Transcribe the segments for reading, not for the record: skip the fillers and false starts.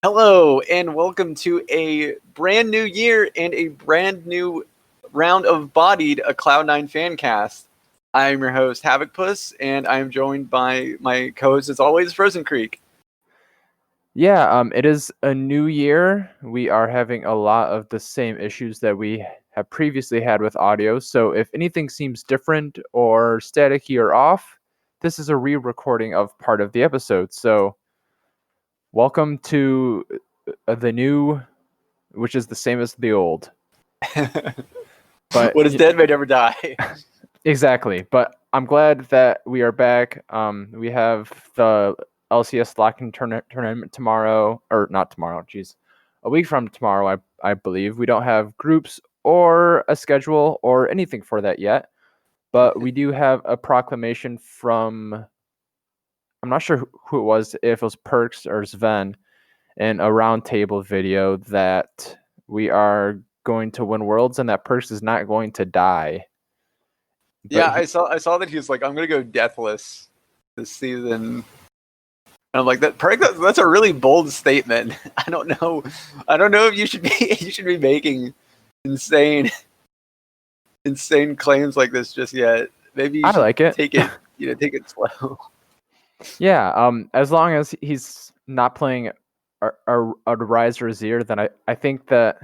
Hello, and welcome to a brand new year and a brand new round of Bodied, a Cloud9 fan cast. I'm your host, Havokpus, and I'm joined by my co-host, as always, Frozencreek. Yeah, it is a new year. We are having a lot of the same issues that we have previously had with audio. So if anything seems different or staticky or off, this is a re-recording of part of the episode. So welcome to the new, which is the same as the old. But what is dead may never die. Exactly. But I'm glad that we are back. We have the LCS locking tournament tomorrow, or not tomorrow, a week from tomorrow, I believe. We don't have groups or a schedule or anything for that yet, but we do have a proclamation from, I'm not sure who it was, if it was Perks or Sven, in a roundtable video that we are going to win Worlds and that Perks is not going to die. Yeah, I saw that he was like, I'm gonna go deathless this season. And I'm like, that's a really bold statement. I don't know if you should be making insane claims like this just yet. Maybe you should take it slow. Yeah, as long as he's not playing a Rise or Azir, then I think that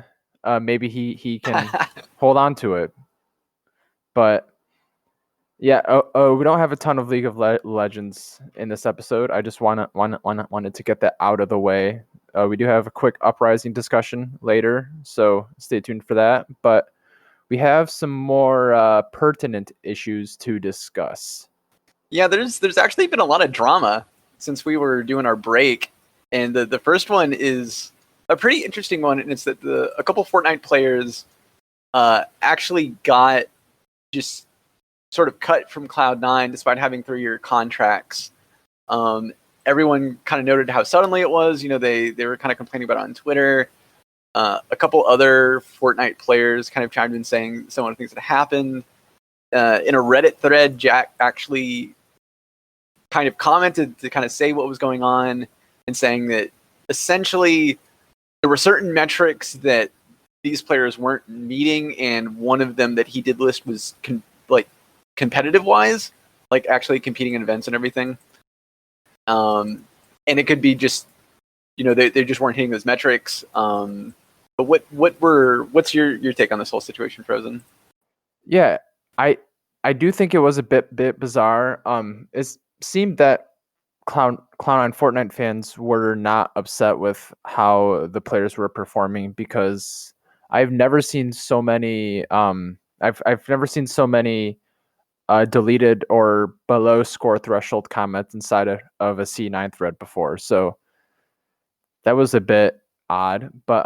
maybe he can hold on to it. But yeah, we don't have a ton of League of Legends in this episode. I just wanted to get that out of the way. We do have a quick Uprising discussion later, so stay tuned for that. But we have some more pertinent issues to discuss. Yeah, there's actually been a lot of drama since we were doing our break, and the first one is a pretty interesting one, and it's that a couple Fortnite players actually got just sort of cut from Cloud9 despite having 3-year contracts. Everyone kind of noted how suddenly it was. You know, they were kind of complaining about it on Twitter. A couple other Fortnite players kind of chimed in saying some of the things that happened. In a Reddit thread, Jack actually kind of commented to kind of say what was going on and saying that essentially there were certain metrics that these players weren't meeting, and one of them that he did list was competitive wise, like actually competing in events and everything. And it could be just, you know, they just weren't hitting those metrics. But what's your take on this whole situation, Frozen? Yeah, I do think it was a bit bizarre. It seemed that Cloud9 Fortnite fans were not upset with how the players were performing, because I've never seen so many I've never seen so many deleted or below score threshold comments inside of a C9 thread before. So that was a bit odd, but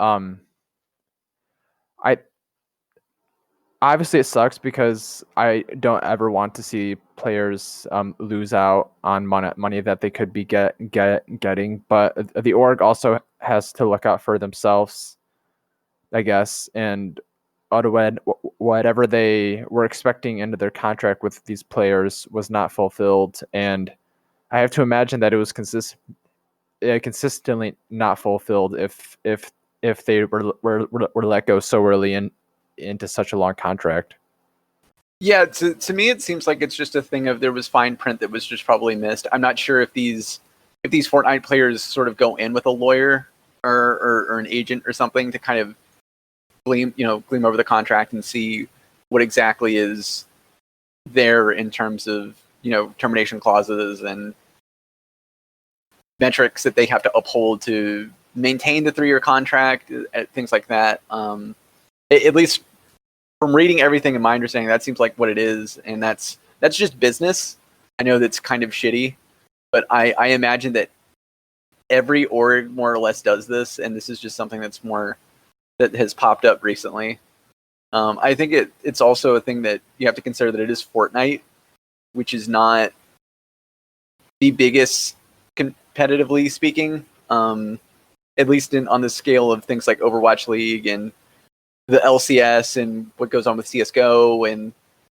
obviously it sucks because I don't ever want to see players lose out on money that they could be getting, but the org also has to look out for themselves, I guess, and whatever they were expecting into their contract with these players was not fulfilled, and I have to imagine that it was consistently not fulfilled if they were let go so early into such a long contract. Yeah, to me it seems like it's just a thing of there was fine print that was just probably missed. I'm not sure if these Fortnite players sort of go in with a lawyer or an agent or something to kind of gleam over the contract and see what exactly is there in terms of, you know, termination clauses and metrics that they have to uphold to maintain the 3-year contract, things like that. At least from reading everything and my understanding, that seems like what it is, and that's just business. I know that's kind of shitty, but I imagine that every org more or less does this, and this is just something that has popped up recently. I think it's also a thing that you have to consider that it is Fortnite, which is not the biggest competitively speaking, at least on the scale of things like Overwatch League and the LCS and what goes on with CSGO and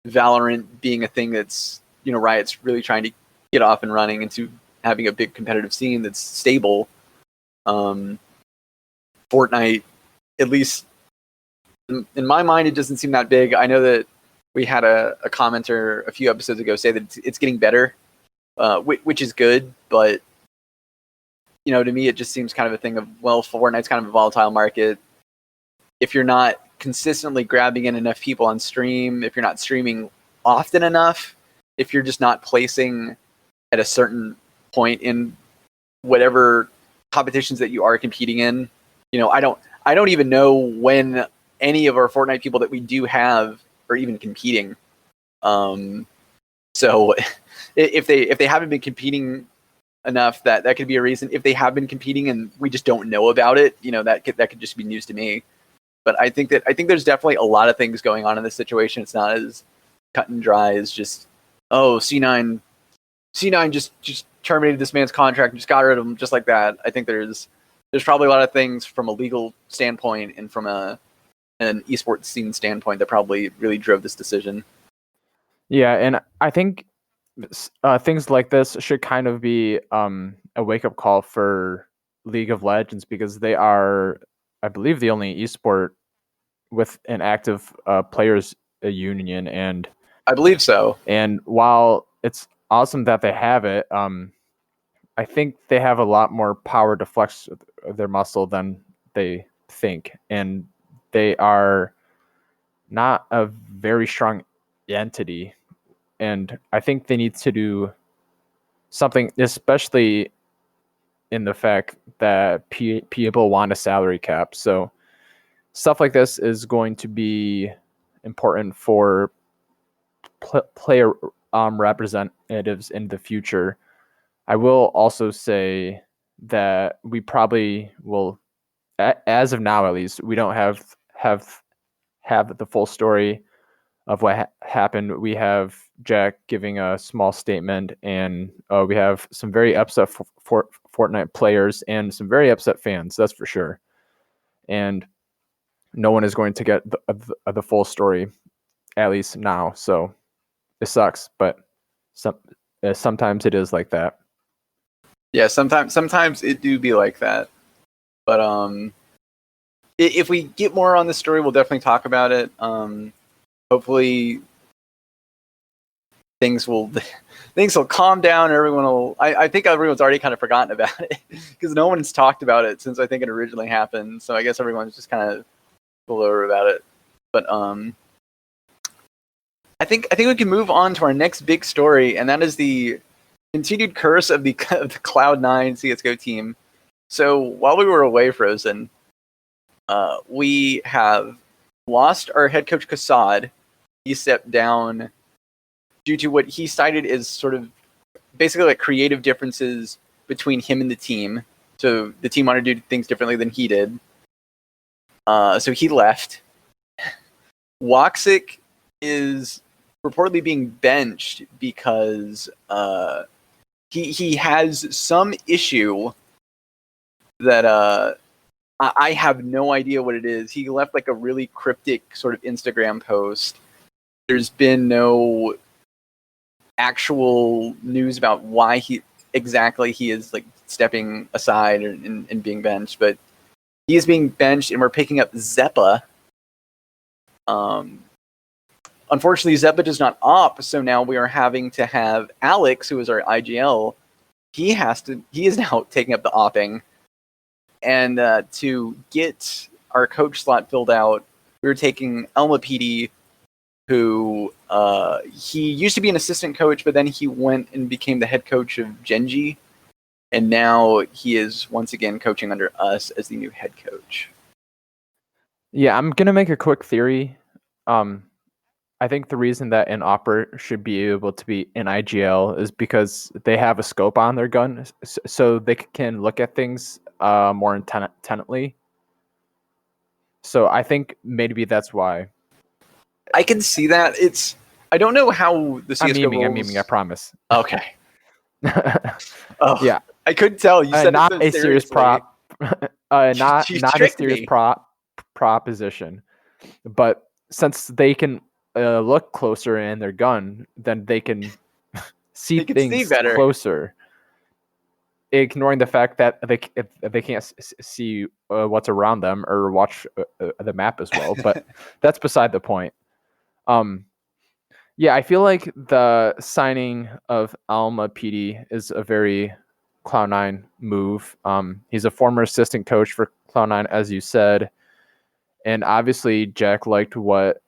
Valorant being a thing that's, Riot's really trying to get off and running into having a big competitive scene that's stable. Fortnite, at least in my mind, it doesn't seem that big. I know that we had a commenter a few episodes ago say that it's getting better, which is good, but to me, it just seems kind of a thing of, well, Fortnite's kind of a volatile market. If you're not consistently grabbing in enough people on stream, if you're not streaming often enough, if you're just not placing at a certain point in whatever competitions that you are competing in, I don't even know when any of our Fortnite people that we do have are even competing. So if they haven't been competing enough, that could be a reason. If they have been competing and we just don't know about it, that could just be news to me. But I think there's definitely a lot of things going on in this situation. It's not as cut and dry as just, oh, C9 just terminated this man's contract and just got rid of him just like that. I think there's probably a lot of things from a legal standpoint and from an esports scene standpoint that probably really drove this decision. Yeah, and I think things like this should kind of be a wake-up call for League of Legends, because they are, I believe, the only esport with an active players union, and I believe so. And while it's awesome that they have it, I think they have a lot more power to flex their muscle than they think, and they are not a very strong entity. And I think they need to do something, especially in the fact that people want a salary cap. So stuff like this is going to be important for player representatives in the future. I will also say that we probably will, as of now at least, we don't have the full story of what happened. We have Jack giving a small statement, and we have some very upset Fortnite players and some very upset fans. That's for sure. And no one is going to get the full story, at least now. So it sucks, but sometimes it is like that. Yeah, sometimes it do be like that. But if we get more on this story, we'll definitely talk about it. Hopefully things will calm down. Everyone will. I think everyone's already kind of forgotten about it because no one's talked about it since I think it originally happened. So I guess everyone's just kind of all over about it. But I think we can move on to our next big story, and that is the continued curse of the Cloud9 CS:GO team. So while we were away, Frozen, we have lost our head coach Kassad. He stepped down due to what he cited as sort of basically like creative differences between him and the team. So the team wanted to do things differently than he did. So he left. Woxic is reportedly being benched because he has some issue that I have no idea what it is. He left like a really cryptic sort of Instagram post. There's been no actual news about why he is like stepping aside and being benched, but he is being benched, and we're picking up Zeppa. Unfortunately, Zeppa does not op, so now we are having to have Alex, who is our IGL. He is now taking up the opping, and to get our coach slot filled out, we were taking Elma PD, who he used to be an assistant coach, but then he went and became the head coach of Genji, and now he is once again coaching under us as the new head coach. Yeah, I'm gonna make a quick theory. I think the reason that an operator should be able to be an IGL is because they have a scope on their gun, so they can look at things more intently. So I think maybe that's why. I can see that. I don't know how the CS:GO I'm rules... memeing, I promise. Okay. Oh yeah, I couldn't tell. You said not it so a serious prop, not a serious proposition. But since they can look closer in their gun, then they can see They can see things better. closer, ignoring the fact that if they can't see what's around them or watch the map as well. But that's beside the point. Yeah, I feel like the signing of Alma PD is a very Cloud9 move. He's a former assistant coach for Cloud9, as you said, and obviously Jack liked what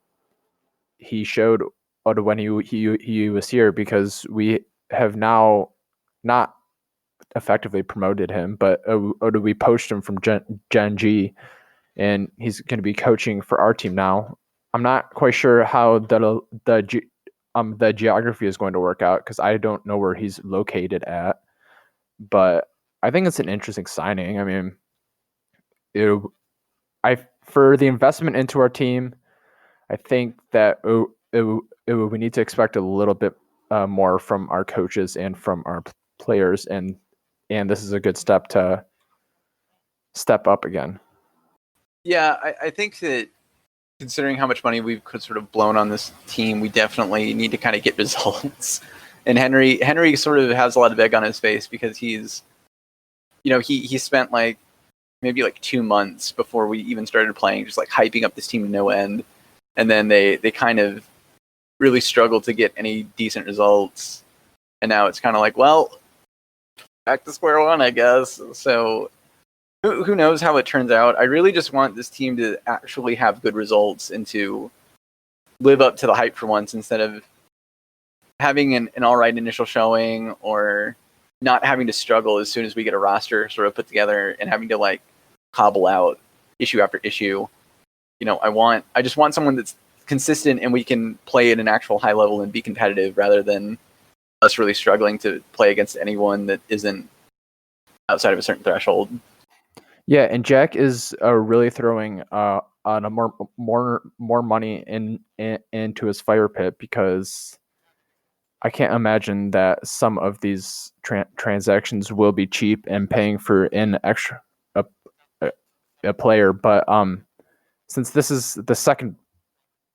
he showed when he was here, because we have now not effectively promoted him, but we poached him from Gen G, and he's going to be coaching for our team now. I'm not quite sure how the geography is going to work out, because I don't know where he's located at. But I think it's an interesting signing. I mean, for the investment into our team, I think that we need to expect a little bit more from our coaches and from our players, and this is a good step to step up again. Yeah, I think that considering how much money we've sort of blown on this team, we definitely need to kind of get results. And Henry sort of has a lot of egg on his face, because he's, he spent like maybe like 2 months before we even started playing, just like hyping up this team to no end. And then they kind of really struggled to get any decent results. And now it's kind of like, well, back to square one, I guess. So who knows how it turns out. I really just want this team to actually have good results and to live up to the hype for once, instead of having an all right initial showing, or not having to struggle as soon as we get a roster sort of put together and having to like cobble out issue after issue. I just want someone that's consistent and we can play at an actual high level and be competitive, rather than us really struggling to play against anyone that isn't outside of a certain threshold. Yeah, and Jack is really throwing on a more money into his fire pit, because I can't imagine that some of these transactions will be cheap and paying for an extra a player. But since this is the second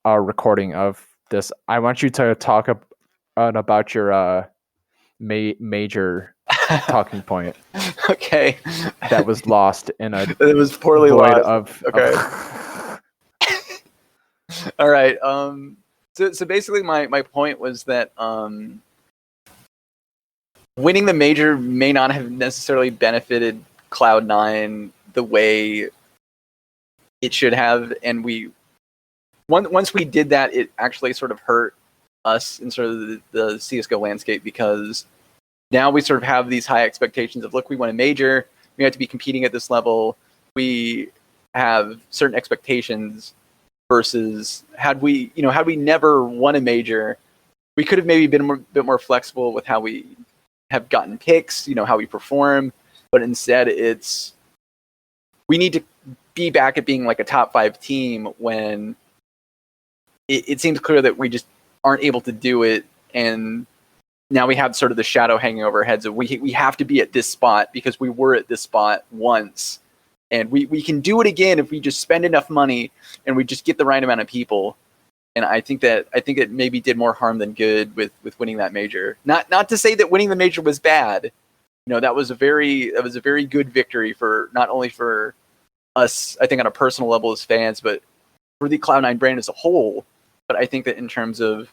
recording of this, I want you to talk about your major talking point. Okay. That was lost in a it was poorly void lost. Okay. All right. So basically my point was that winning the major may not have necessarily benefited Cloud9 the way it should have, and once we did that, it actually sort of hurt us in sort of the CS:GO landscape, because now we sort of have these high expectations of, look, we won a major, we have to be competing at this level, we have certain expectations, versus had we never won a major, we could have maybe been a bit more flexible with how we have gotten picks, how we perform. But instead, we need to be back at being like a top 5 team, when it seems clear that we just aren't able to do it. And now we have sort of the shadow hanging over our heads of we have to be at this spot because we were at this spot once. And we can do it again if we just spend enough money and we just get the right amount of people. And I think it maybe did more harm than good with winning that major. Not to say that winning the major was bad. That was a very good victory, for not only for us, I think, on a personal level as fans, but for the Cloud9 brand as a whole. But I think that in terms of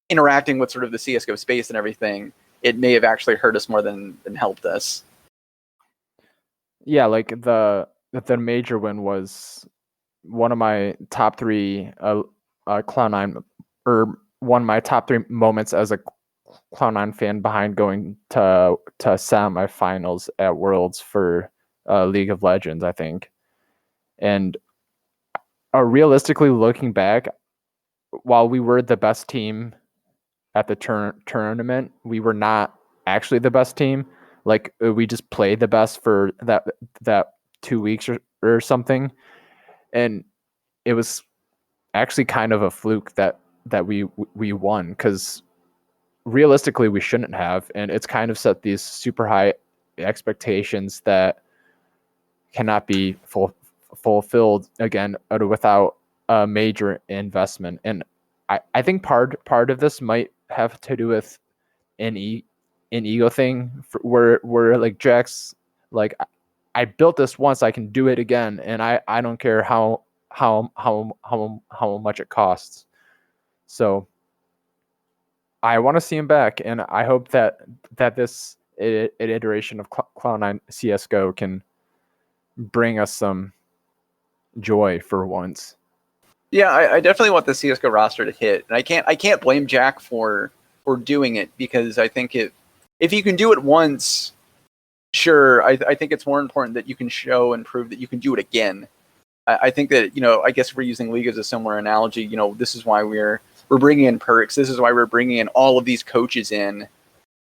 interacting with sort of the CS:GO space and everything, it may have actually hurt us more than helped us. Yeah, like the major win was one of my top 3 Cloud9, or one of my top 3 moments as a Cloud9 fan, behind going to semifinals at Worlds for League of Legends, I think. And realistically, looking back, while we were the best team at the tournament, we were not actually the best team. Like, we just played the best for that 2 weeks or something, and it was actually kind of a fluke that we won, because realistically we shouldn't have, and it's kind of set these super high expectations that cannot be fulfilled again without a major investment. And I think part of this might have to do with an ego thing where like Jack's like, I built this once, I can do it again, and I don't care how much it costs. So I want to see him back, and I hope that this iteration of Cloud9 CS:GO can bring us some joy for once. Yeah, I definitely want the CS:GO roster to hit, and I can't blame Jack for doing it, because I think if you can do it once, sure. I think it's more important that you can show and prove that you can do it again. I think that, I guess we're using League as a similar analogy. This is why we're bringing in perks. This is why we're bringing in all of these coaches in,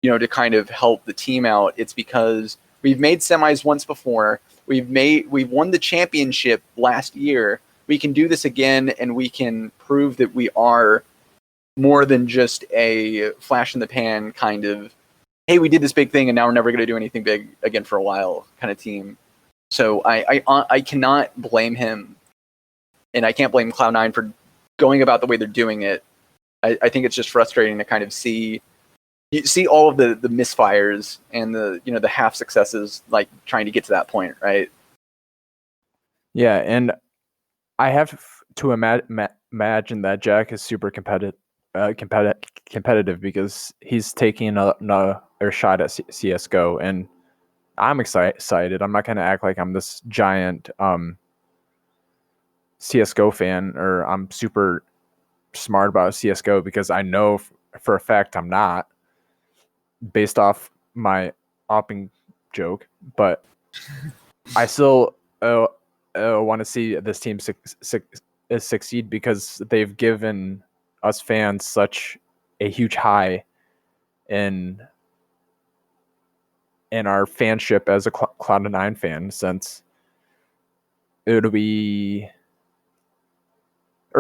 to kind of help the team out. It's because we've made semis once before. We've won the championship last year. We can do this again, and we can prove that we are more than just a flash in the pan kind of, hey, we did this big thing and now we're never going to do anything big again for a while kind of team. So I cannot blame him, and I can't blame Cloud9 for going about the way they're doing it. I think it's just frustrating to kind of see all of the misfires and the half successes, like trying to get to that point, right? Yeah, and I have to imagine that Jack is super competitive because he's taking another shot at CS:GO, and I'm excited. I'm not going to act like I'm this giant CS:GO fan, or I'm super smart about CS:GO, because I know for a fact I'm not, based off my opping joke. But I still want to see this team succeed, because they've given us fans such a huge high in our fanship as a Cloud9 fan, since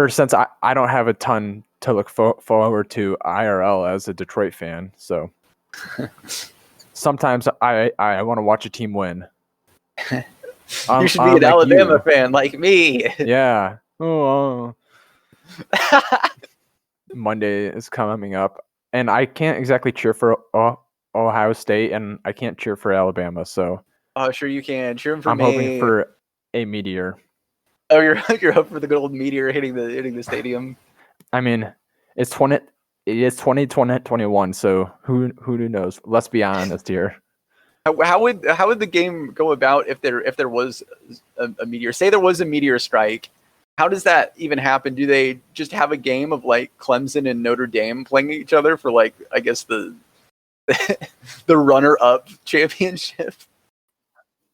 since I don't have a ton to look forward to IRL as a Detroit fan. So sometimes I want to watch a team win. You should be an Alabama fan like me. Yeah. Oh. Monday is coming up, and I can't exactly cheer for Ohio State, and I can't cheer for Alabama. So oh, sure you can cheer for I'm me. hoping for a meteor. Oh, you're hoping for the good old meteor hitting the stadium. I mean, it's 2021, so who knows? Let's be honest here. How would the game go about if there was a meteor? Say there was a meteor strike. How does that even happen? Do they just have a game of like Clemson and Notre Dame playing each other for, like, I guess the runner-up championship?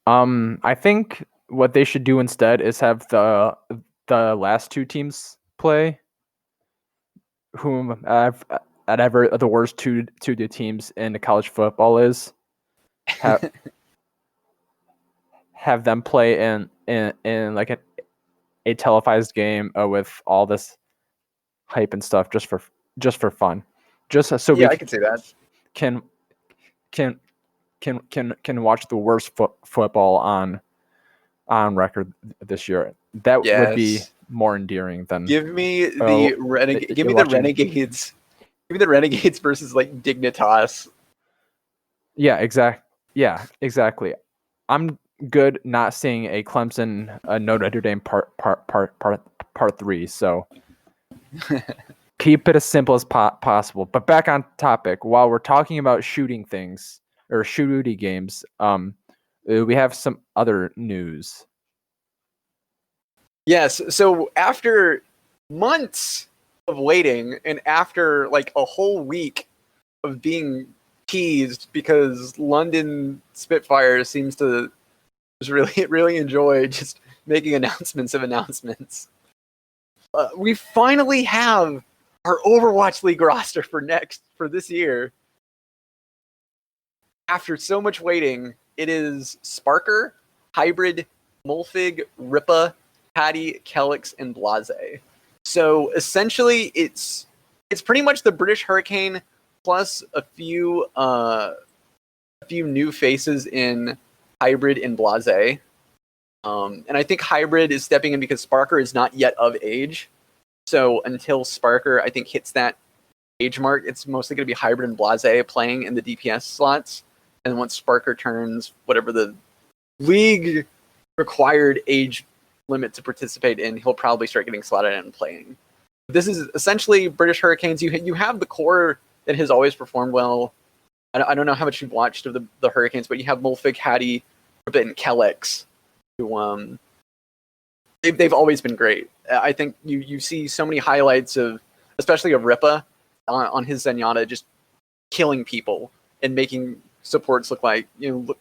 I think what they should do instead is have the last two teams play, whomever the worst two teams in college football is. Have them play in like a televised game with all this hype and stuff, just for fun, just so I can see that. Can watch the worst football on record this year. That would be more endearing than give me the Renegades. Give me the Renegades. Give me the Renegades versus like Dignitas. Yeah, exactly. I'm good not seeing a Clemson Notre Dame part 3. So keep it as simple as possible. But back on topic, while we're talking about shooting things or shooty games, we have some other news. Yes. So after months of waiting, and after like a whole week of being teased, because London Spitfire seems to just really enjoy just making announcements of announcements, we finally have our Overwatch League roster for this year. After so much waiting, it is Sparker, Hybrid, Mulfig, Ripa, Patty, Kelix, and Blase. So essentially, it's pretty much the British Hurricane plus a few new faces in Hybrid and Blase. And I think Hybrid is stepping in because Sparker is not yet of age. So until Sparker, I think, hits that age mark, it's mostly going to be Hybrid and Blase playing in the DPS slots. And once Sparker turns whatever the league required age limit to participate in, he'll probably start getting slotted in and playing. This is essentially British Hurricanes. You have the core that has always performed well. I don't know how much you've watched of the Hurricanes, but you have Mulfig, Hattie, and Kellex, who they've always been great. I think you see so many highlights of, especially of Ripa on his Zenyatta, just killing people and making supports look like,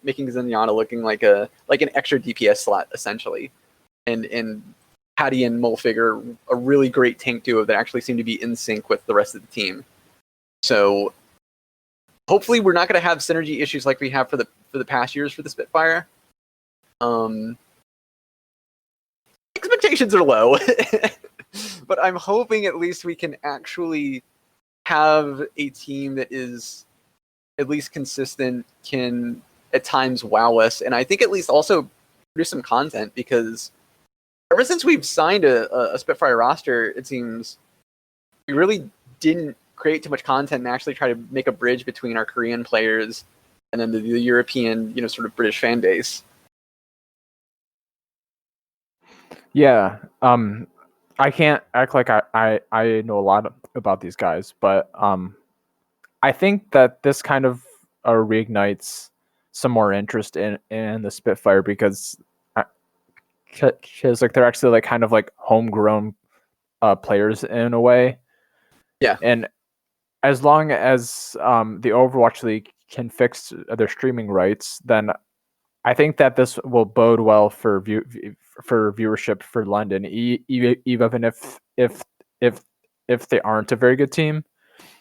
making Zenyatta looking like an extra DPS slot essentially. And Hattie and Mulfig are a really great tank duo that actually seem to be in sync with the rest of the team. So hopefully we're not going to have synergy issues like we have for the past years for the Spitfire. Expectations are low, but I'm hoping at least we can actually have a team that is at least consistent, can at times wow us, and I think at least also produce some content, because ever since we've signed a Spitfire roster, it seems we really didn't create too much content and actually try to make a bridge between our Korean players and then the European, sort of British fan base. Yeah. I can't act like I know a lot about these guys, but I think that this kind of reignites some more interest in the Spitfire, because like they're actually like kind of like homegrown players in a way. Yeah. And as long as the Overwatch League can fix their streaming rights, then I think that this will bode well for viewership for London, even if they aren't a very good team.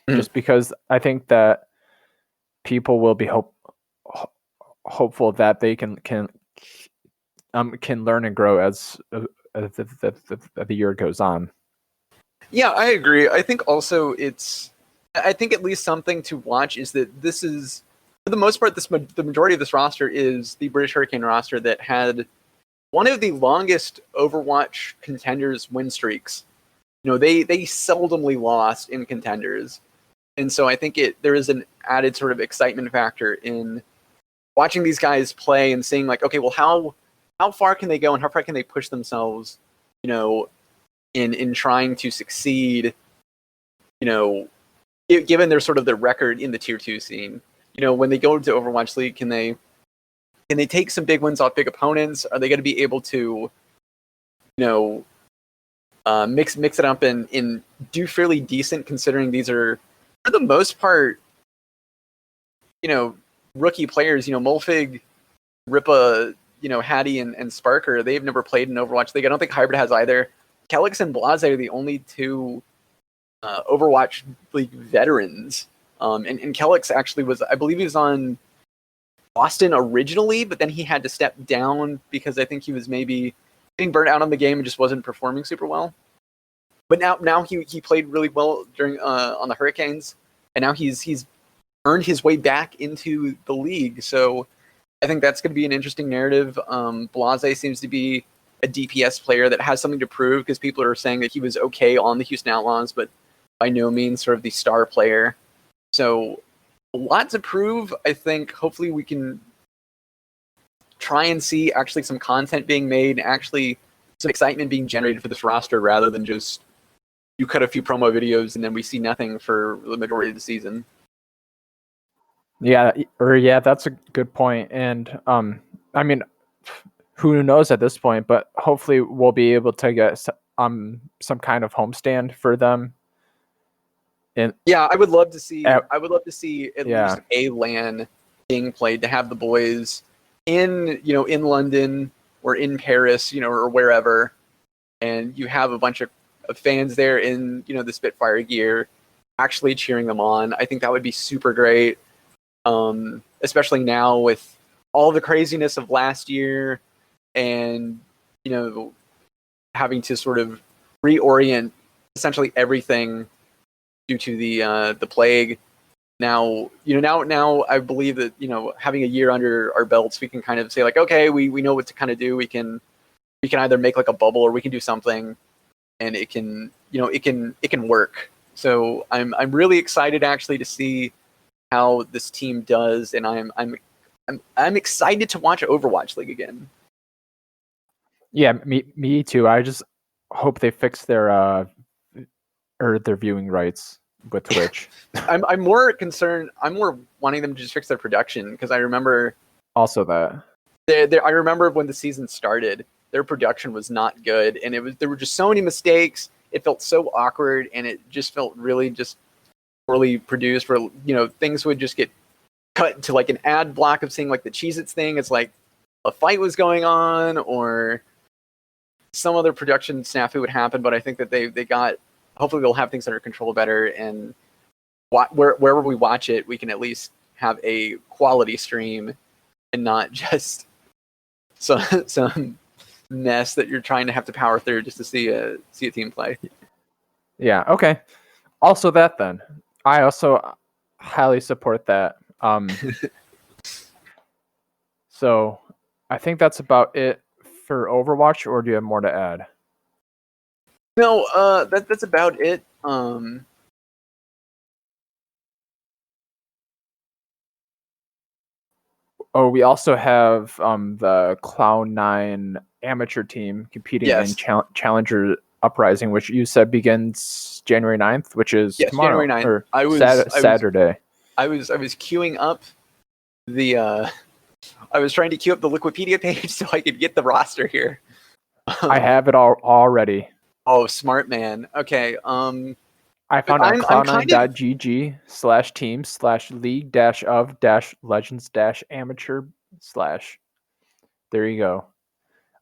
Just because I think that people will be hopeful that they can learn and grow as the year goes on. Yeah, I agree. I think also I think at least something to watch is that this is, for the most part, the majority of this roster is the British Hurricane roster that had one of the longest Overwatch contenders win streaks. They seldomly lost in contenders. And so I think there is an added sort of excitement factor in watching these guys play and seeing like, okay, well, how far can they go and how far can they push themselves, in trying to succeed, given their sort of their record in the tier 2 scene. When they go into Overwatch League, can they take some big wins off big opponents? Are they going to be able to, mix it up and do fairly decent, considering these are, for the most part, rookie players. Mulfig, Ripa, Hattie and Sparker, they've never played in Overwatch League. I don't think Hybrid has either. Kellex and Blase are the only two Overwatch League veterans. And Kellex actually was, I believe he was on Boston originally, but then he had to step down because I think he was maybe getting burnt out on the game and just wasn't performing super well. But now he played really well during on the Hurricanes, and now he's earned his way back into the league. So I think that's going to be an interesting narrative. Blase seems to be a DPS player that has something to prove, because people are saying that he was okay on the Houston Outlaws, but by no means sort of the star player. So a lot to prove. I think hopefully we can try and see actually some content being made, actually some excitement being generated for this roster, rather than just you cut a few promo videos and then we see nothing for the majority of the season. Yeah, that's a good point. And I mean, who knows at this point, but hopefully we'll be able to get some kind of homestand for them. And yeah, I would love to see at least a LAN being played, to have the boys in London or in Paris, or wherever, and you have a bunch of fans there in the Spitfire gear actually cheering them on. I think that would be super great, especially now with all the craziness of last year and having to sort of reorient essentially everything due to the plague. Now I believe that having a year under our belts, we can kind of say like, okay, we know what to kind of do. We can either make like a bubble or we can do something, and it can work. So I'm really excited actually to see how this team does, and I'm excited to watch Overwatch League again. Yeah, me too. I just hope they fix their viewing rights with Twitch. I'm more concerned. I'm more wanting them to just fix their production, because I remember Also that. I remember when the season started, their production was not good, and there were just so many mistakes. It felt so awkward, and it just felt really just poorly produced. Where things would just get cut to like an ad block of seeing like the Cheez-Its thing. It's like a fight was going on, or some other production snafu would happen. But I think that they got. Hopefully, they'll have things under control better, and wherever we watch it, we can at least have a quality stream and not just some mess that you're trying to have to power through just to see a team play. Yeah. Okay. Also that then. I also highly support that. So I think that's about it for Overwatch, or do you have more to add? No, that's about it. Oh, we also have the Cloud9 amateur team competing in Challenger Uprising, which you said begins January 9th, which is tomorrow, January 9th. or Saturday. I was queuing up the I was trying to queue up the Wikipedia page so I could get the roster here. I have it all already. Oh, smart man. Okay. I found on cloud9.gg/team/league-of-legends-amateur/. There you go.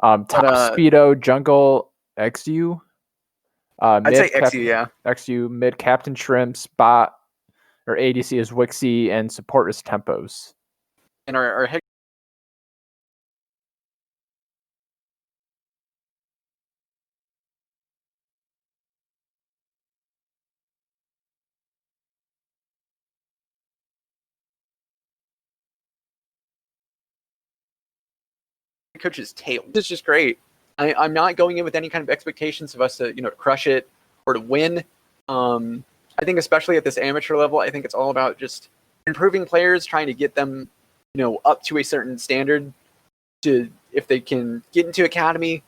Top Speedo Jungle XU. I'd say XU, yeah. XU, mid Captain Shrimps, bot or ADC is Wixie, and support is Tempos. And our head coach's tail. This is just great. I'm not going in with any kind of expectations of us to crush it or to win. I think especially at this amateur level, I think it's all about just improving players, trying to get them up to a certain standard. To if they can get into academy,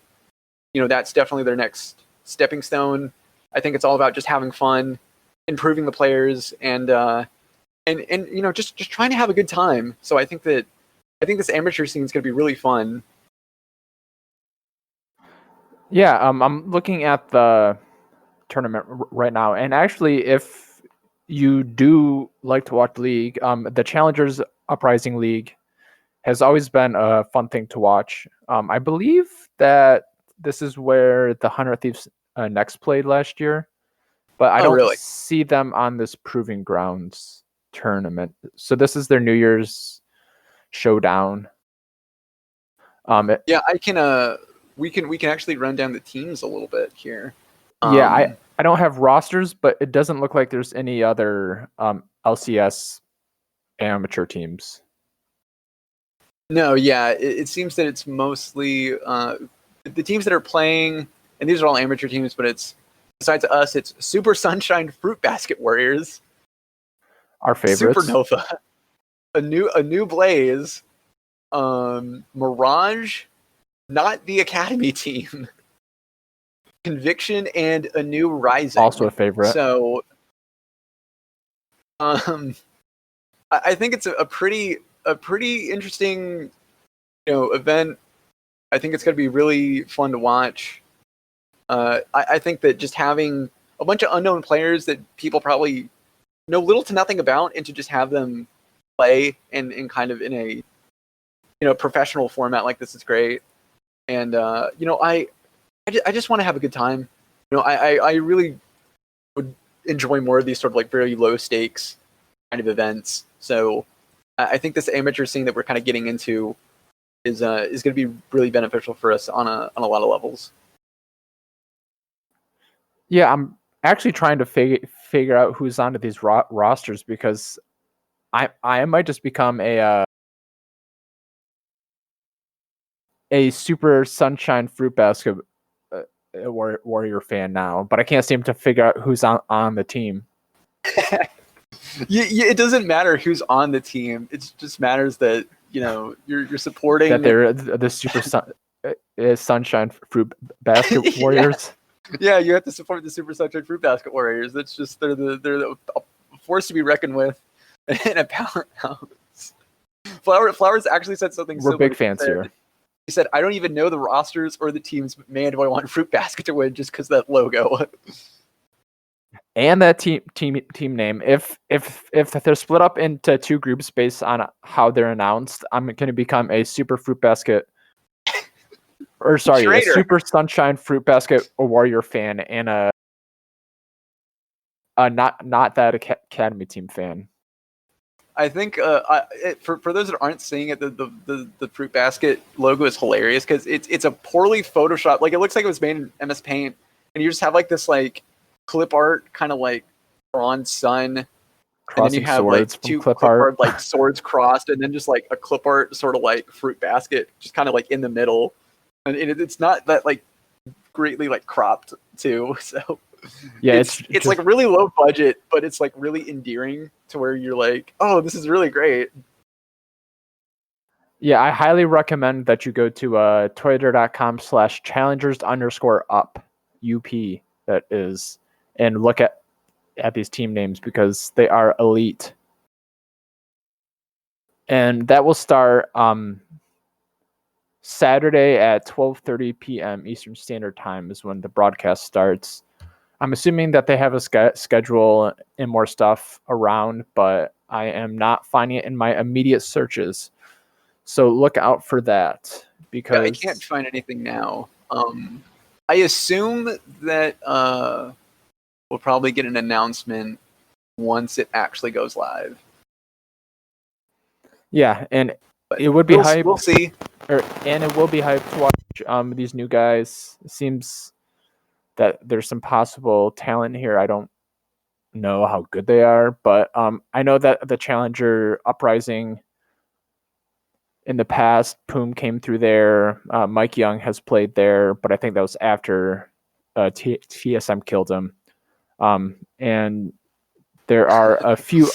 that's definitely their next stepping stone. I think it's all about just having fun, improving the players, and just trying to have a good time. So I think this amateur scene is going to be really fun. Yeah, I'm looking at the tournament right now, and actually, if you do like to watch League, the Challengers Uprising League has always been a fun thing to watch. I believe that this is where the 100 Thieves next played last year, but I don't see them on this Proving Grounds tournament. So this is their New Year's showdown. Yeah, I can. We can actually run down the teams a little bit here. Yeah, I don't have rosters, but it doesn't look like there's any other LCS amateur teams. No, yeah, it seems that it's mostly the teams that are playing, and these are all amateur teams, but it's besides us, it's Super Sunshine Fruit Basket Warriors, our favorites, Supernova, a new Blaze, Mirage, not the Academy team, Conviction, and a new Rising, also a favorite. So, I think it's a pretty interesting, event. I think it's going to be really fun to watch. I think that just having a bunch of unknown players that people probably know little to nothing about, and to just have them play in kind of in a professional format like this is great. And I just want to have a good time. I really would enjoy more of these sort of like very low stakes kind of events. So I think this amateur scene that we're kind of getting into is going to be really beneficial for us on a lot of levels. Yeah, I'm actually trying to figure out who's onto these rosters, because I might just become a Super Sunshine Fruit Basket a Warrior fan now, but I can't seem to figure out who's on the team. It doesn't matter who's on the team. It just matters that you're supporting that they're the Super Sunshine Fruit Basket Warriors. Yeah, you have to support the Super Sunshine Fruit Basket Warriors. That's just they're a force to be reckoned with and a powerhouse. Flowers actually said something. We're big fans here. He said, "I don't even know the rosters or the teams, but man, do I want Fruit Basket to win just because of that logo." And that team name. If they're split up into two groups based on how they're announced, I'm going to become a Super Fruit Basket, or sorry, Traitor. A Super Sunshine Fruit Basket Warrior fan, and a not that Academy team fan. I think for those that aren't seeing it, the Fruit Basket logo is hilarious because it's a poorly photoshopped. Like it looks like it was made in MS Paint, and you just have like this like clip art kind of like drawn sun, crossing, and then you have like two clip art like swords crossed, and then just like a clip art sort of like fruit basket just kind of like in the middle, and it's not that like greatly like cropped too, so yeah, it's just like really low budget, but it's like really endearing to where you're like, oh, this is really great. Yeah, I highly recommend that you go to twitter.com/challengers_up UP, that is, and look at these team names because they are elite. And that will start Saturday at 12:30 p.m. Eastern Standard Time is when the broadcast starts. I'm assuming that they have a schedule and more stuff around, but I am not finding it in my immediate searches. So look out for that, because I can't find anything now. I assume that we'll probably get an announcement once it actually goes live. Yeah, and it would be hype. We'll see. And it will be hype to watch these new guys. It seems that there's some possible talent here. I don't know how good they are, but I know that the Challenger Uprising in the past, Poom came through there. Mike Young has played there, but I think that was after TSM killed him. And there are a few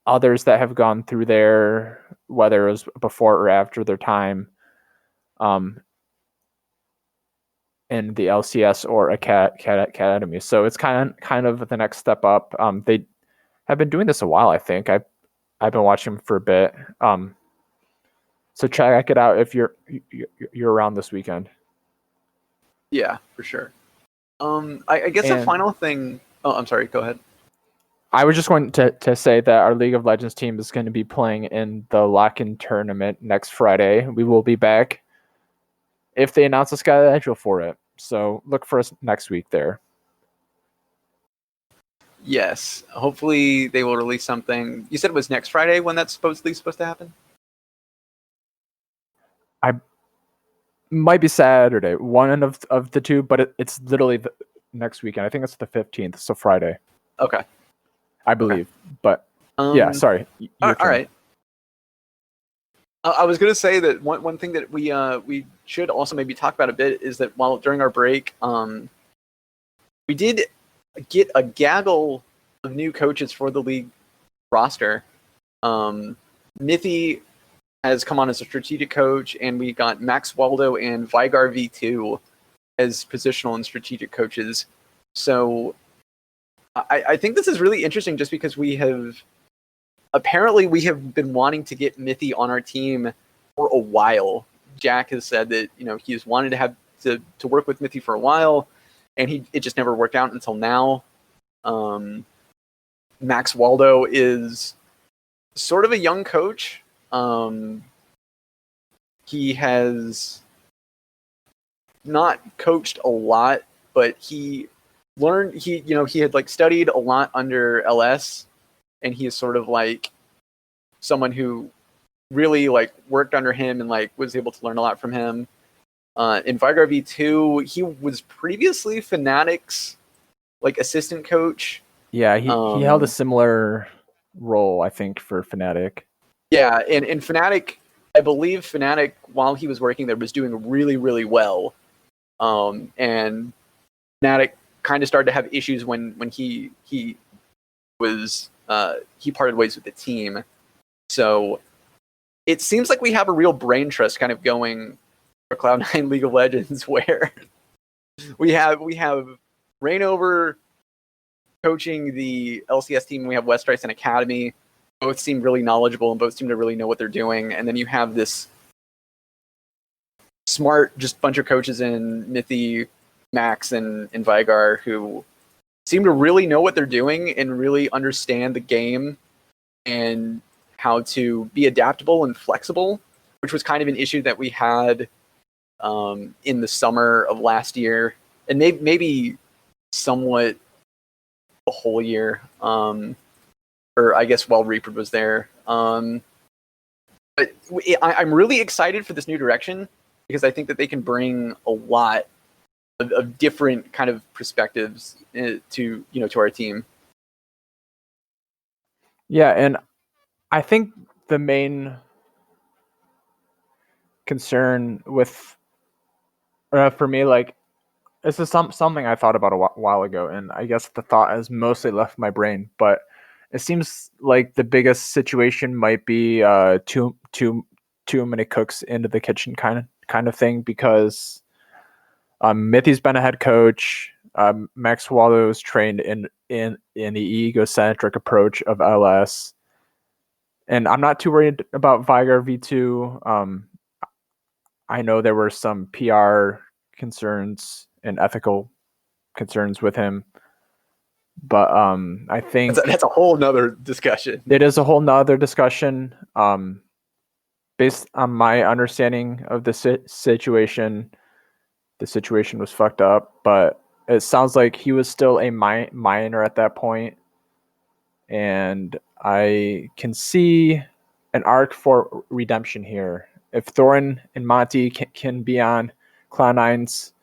others that have gone through there, whether it was before or after their time in the LCS or Academy. So it's kind of the next step up. They have been doing this a while, I think. I've been watching them for a bit. So check it out if you're around this weekend. Yeah, for sure. I guess a final thing. Oh, I'm sorry. Go ahead. I was just going to say that our League of Legends team is going to be playing in the lock-in tournament next Friday. We will be back if they announce a schedule for it. So look for us next week there. Yes. Hopefully they will release something. You said it was next Friday when that's supposed to happen? I might be Saturday, one of the two, but it's literally next weekend. I think it's the 15th, so Friday. Okay. I believe. Okay. But yeah, sorry. All right. I was going to say that one thing that we should also maybe talk about a bit is that during our break, we did get a gaggle of new coaches for the league roster. Nithy has come on as a strategic coach, and we got Max Waldo and Vigar V2 as positional and strategic coaches. So I think this is really interesting just because we have been wanting to get Nithy on our team for a while. Jack has said that he has wanted to have to work with Nithy for a while, and it just never worked out until now. Max Waldo is sort of a young coach. He has not coached a lot, but he learned. He had like studied a lot under LS, and he is sort of like someone who really like worked under him and like was able to learn a lot from him. In Vigar V2, he was previously Fnatic's like assistant coach. Yeah, he held a similar role, I think, for Fnatic. Yeah, and Fnatic, I believe Fnatic, while he was working there, was doing really, really well. And Fnatic kind of started to have issues when he was he parted ways with the team. So it seems like we have a real brain trust kind of going for Cloud9 League of Legends, where we have Reignover coaching the LCS team. We have Westrice and Academy. Both seem really knowledgeable and both seem to really know what they're doing. And then you have this smart, just bunch of coaches in Mithy, Max, and Vigar who seem to really know what they're doing and really understand the game and how to be adaptable and flexible, which was kind of an issue that we had in the summer of last year, and maybe somewhat the whole year, or I guess while Reaper was there. But I'm really excited for this new direction because I think that they can bring a lot of different kind of perspectives to our team. Yeah, and I think the main concern with for me, like, this is something I thought about a while ago, and I guess the thought has mostly left my brain. But it seems like the biggest situation might be too many cooks into the kitchen kind of thing, because Mithy's been a head coach. Max Wallow's trained in the egocentric approach of LS, and I'm not too worried about Vigar V2. I know there were some PR concerns and ethical concerns with him, but I think that's a whole nother discussion. It is a whole nother discussion. Based on my understanding of the situation, the situation was fucked up, but it sounds like he was still a minor at that point, and I can see an arc for redemption here. If Thorin and Monty can be on Cloud9's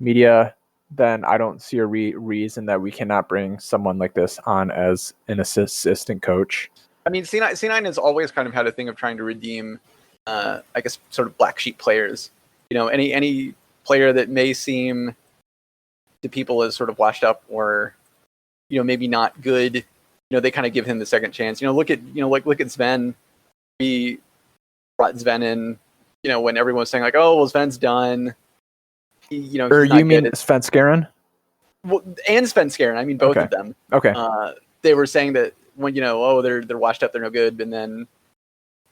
media, then I don't see a reason that we cannot bring someone like this on as an assistant coach. I mean, C9 has always kind of had a thing of trying to redeem, I guess, sort of black sheep players. Any player that may seem to people as sort of washed up or, maybe not good, they kind of give him the second chance. Look at Sven. We brought Sven in, when everyone was saying like, oh, well, Sven's done. Or you mean Sven Skaren? Well, and Sven Skaren. I mean, both of them. Okay. They were saying that when they're washed up, they're no good, and then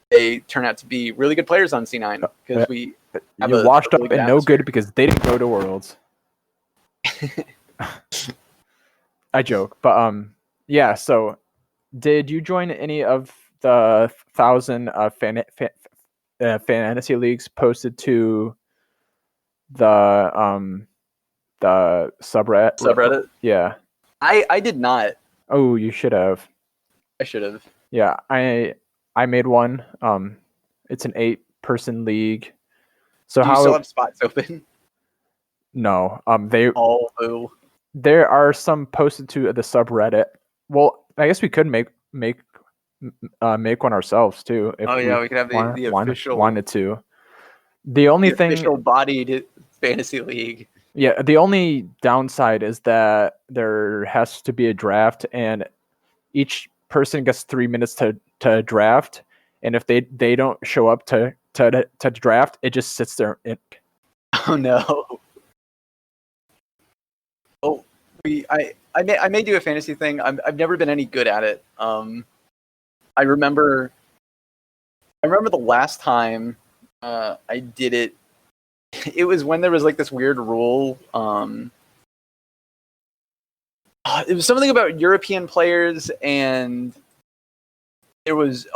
they turn out to be really good players on C9 because we have washed really up and no good because they didn't go to Worlds. I joke, but yeah. So, did you join any of the 1,000 fantasy leagues posted to the subreddit? Yeah. I did not. Oh, you should have. I should have. Yeah, I made one. It's an 8-person league. So do you still have spots open? No. There are some posted to the subreddit. Well, I guess we could make one ourselves too. If we could have the official wanted to. The only thing official Bodied fantasy league. Yeah, the only downside is that there has to be a draft, and each person gets 3 minutes to draft, and if they don't show up to draft, it just sits there. Oh no. Oh, I may do a fantasy thing. I've never been any good at it. I remember the last time I did it. It was when there was like this weird rule. It was something about European players, and it was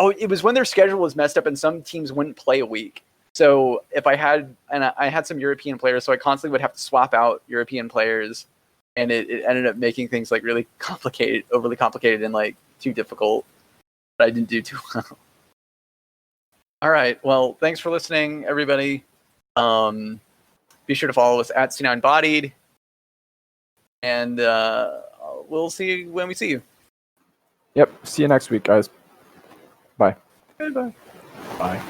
when their schedule was messed up and some teams wouldn't play a week. So if I had some European players, so I constantly would have to swap out European players, and it ended up making things like really complicated, overly complicated, and like too difficult. But I didn't do too well. All right. Well, thanks for listening, everybody. Be sure to follow us at C9 Bodied, and we'll see you when we see you. Yep. See you next week, guys. Bye. Goodbye. Bye.